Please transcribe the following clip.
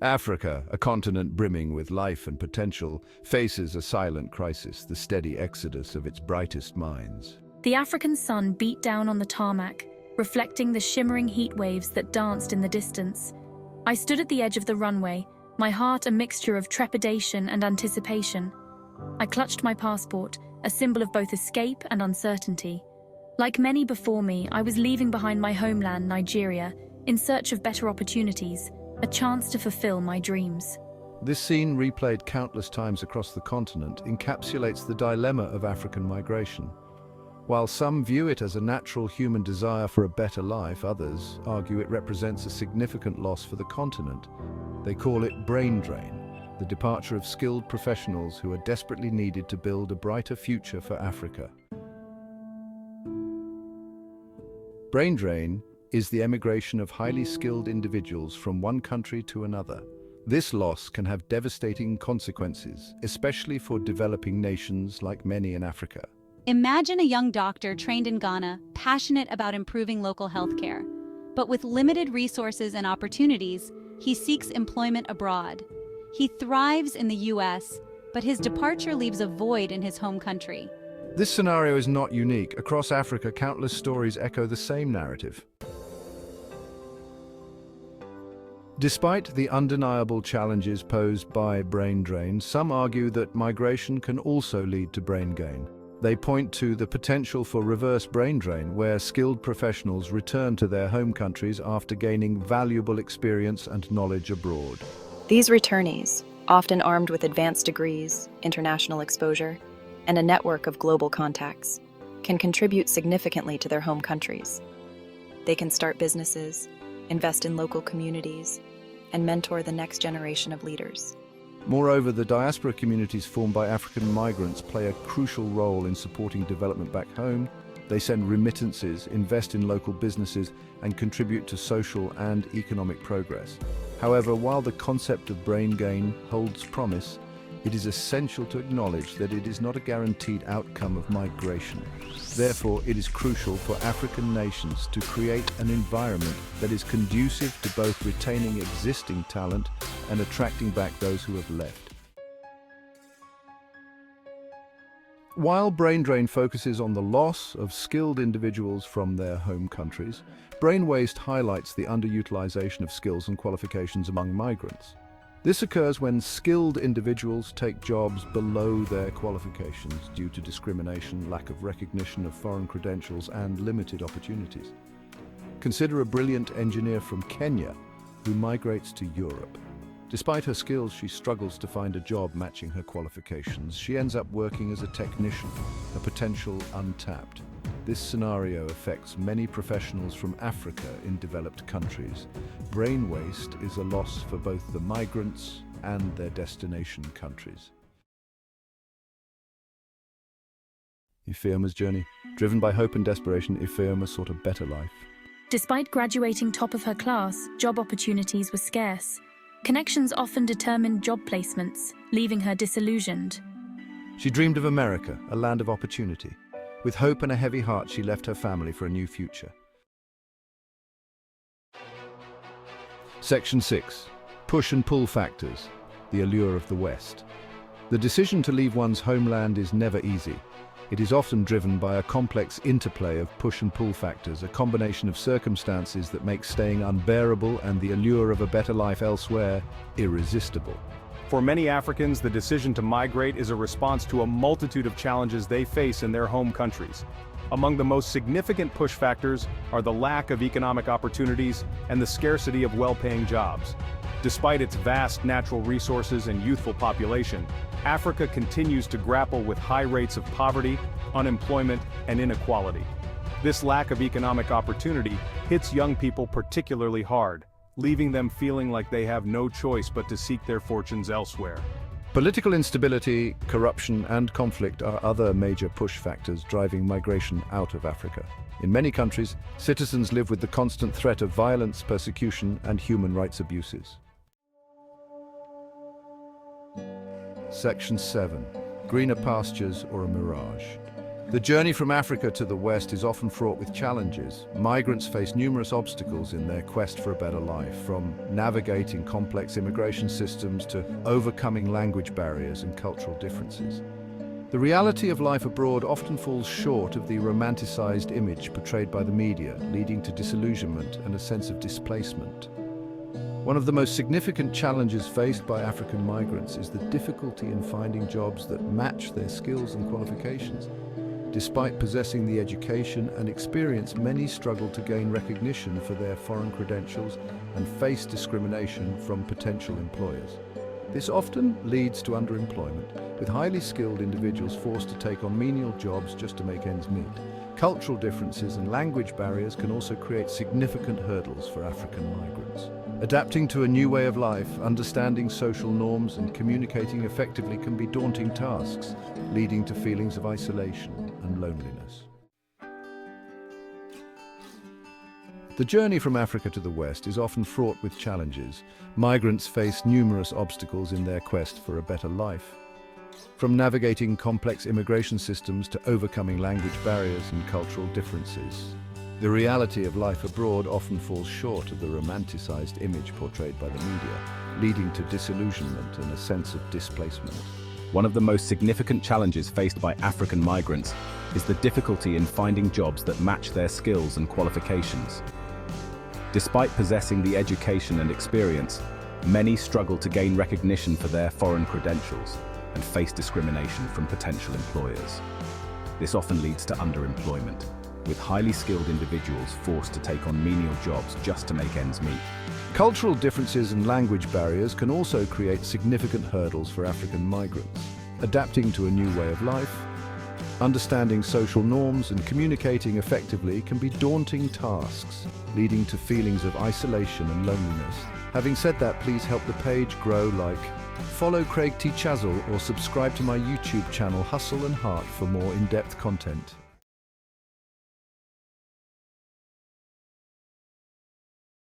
Africa, a continent brimming with life and potential, faces a silent crisis, the steady exodus of its brightest minds. The African sun beat down on the tarmac, reflecting the shimmering heat waves that danced in the distance. I stood at the edge of the runway, my heart a mixture of trepidation and anticipation. I clutched my passport, a symbol of both escape and uncertainty. Like many before me, I was leaving behind my homeland, Nigeria, in search of better opportunities, a chance to fulfill my dreams. This scene, replayed countless times across the continent, encapsulates the dilemma of African migration. While some view it as a natural human desire for a better life, others argue it represents a significant loss for the continent. They call it brain drain, the departure of skilled professionals who are desperately needed to build a brighter future for Africa. Brain drain is the emigration of highly skilled individuals from one country to another. This loss can have devastating consequences, especially for developing nations like many in Africa. Imagine a young doctor trained in Ghana, passionate about improving local healthcare. But with limited resources and opportunities, he seeks employment abroad. He thrives in the US, but his departure leaves a void in his home country. This scenario is not unique. Across Africa, countless stories echo the same narrative. Despite the undeniable challenges posed by brain drain, some argue that migration can also lead to brain gain. They point to the potential for reverse brain drain, where skilled professionals return to their home countries after gaining valuable experience and knowledge abroad. These returnees, often armed with advanced degrees, international exposure, and a network of global contacts, can contribute significantly to their home countries. They can start businesses, invest in local communities, and mentor the next generation of leaders. Moreover, the diaspora communities formed by African migrants play a crucial role in supporting development back home. They send remittances, invest in local businesses, and contribute to social and economic progress. However, while the concept of brain gain holds promise, it is essential to acknowledge that it is not a guaranteed outcome of migration. Therefore, it is crucial for African nations to create an environment that is conducive to both retaining existing talent and attracting back those who have left. While brain drain focuses on the loss of skilled individuals from their home countries, brain waste highlights the underutilization of skills and qualifications among migrants. This occurs when skilled individuals take jobs below their qualifications due to discrimination, lack of recognition of foreign credentials, and limited opportunities. Consider a brilliant engineer from Kenya who migrates to Europe. Despite her skills, she struggles to find a job matching her qualifications. She ends up working as a technician, a potential untapped. This scenario affects many professionals from Africa in developed countries. Brain waste is a loss for both the migrants and their destination countries. Ifeoma's journey. Driven by hope and desperation, Ifeoma sought a better life. Despite graduating top of her class, job opportunities were scarce. Connections often determined job placements, leaving her disillusioned. She dreamed of America, a land of opportunity. With hope and a heavy heart, she left her family for a new future. Section 6. Push and pull factors. The allure of the West. The decision to leave one's homeland is never easy. It is often driven by a complex interplay of push and pull factors, a combination of circumstances that make staying unbearable and the allure of a better life elsewhere irresistible. For many Africans, the decision to migrate is a response to a multitude of challenges they face in their home countries. Among the most significant push factors are the lack of economic opportunities and the scarcity of well-paying jobs. Despite its vast natural resources and youthful population, Africa continues to grapple with high rates of poverty, unemployment, and inequality. This lack of economic opportunity hits young people particularly hard, leaving them feeling like they have no choice but to seek their fortunes elsewhere. Political instability, corruption, and conflict are other major push factors driving migration out of Africa. In many countries, citizens live with the constant threat of violence, persecution, and human rights abuses. Section 7. Greener pastures or a mirage. The journey from Africa to the West is often fraught with challenges. Migrants face numerous obstacles in their quest for a better life, from navigating complex immigration systems to overcoming language barriers and cultural differences. The reality of life abroad often falls short of the romanticized image portrayed by the media, leading to disillusionment and a sense of displacement. One of the most significant challenges faced by African migrants is the difficulty in finding jobs that match their skills and qualifications. Despite possessing the education and experience, many struggle to gain recognition for their foreign credentials and face discrimination from potential employers. This often leads to underemployment, with highly skilled individuals forced to take on menial jobs just to make ends meet. Cultural differences and language barriers can also create significant hurdles for African migrants. Adapting to a new way of life, understanding social norms and communicating effectively can be daunting tasks, leading to feelings of isolation and loneliness. The journey from Africa to the West is often fraught with challenges. Migrants face numerous obstacles in their quest for a better life. From navigating complex immigration systems to overcoming language barriers and cultural differences, the reality of life abroad often falls short of the romanticized image portrayed by the media, leading to disillusionment and a sense of displacement. One of the most significant challenges faced by African migrants is the difficulty in finding jobs that match their skills and qualifications. Despite possessing the education and experience, many struggle to gain recognition for their foreign credentials and face discrimination from potential employers. This often leads to underemployment, with highly skilled individuals forced to take on menial jobs just to make ends meet. Cultural differences and language barriers can also create significant hurdles for African migrants. Adapting to a new way of life, understanding social norms and communicating effectively can be daunting tasks, leading to feelings of isolation and loneliness. Having said that, please help the page grow, follow Craig T. Chazell or subscribe to my YouTube channel Hustle and Heart for more in-depth content.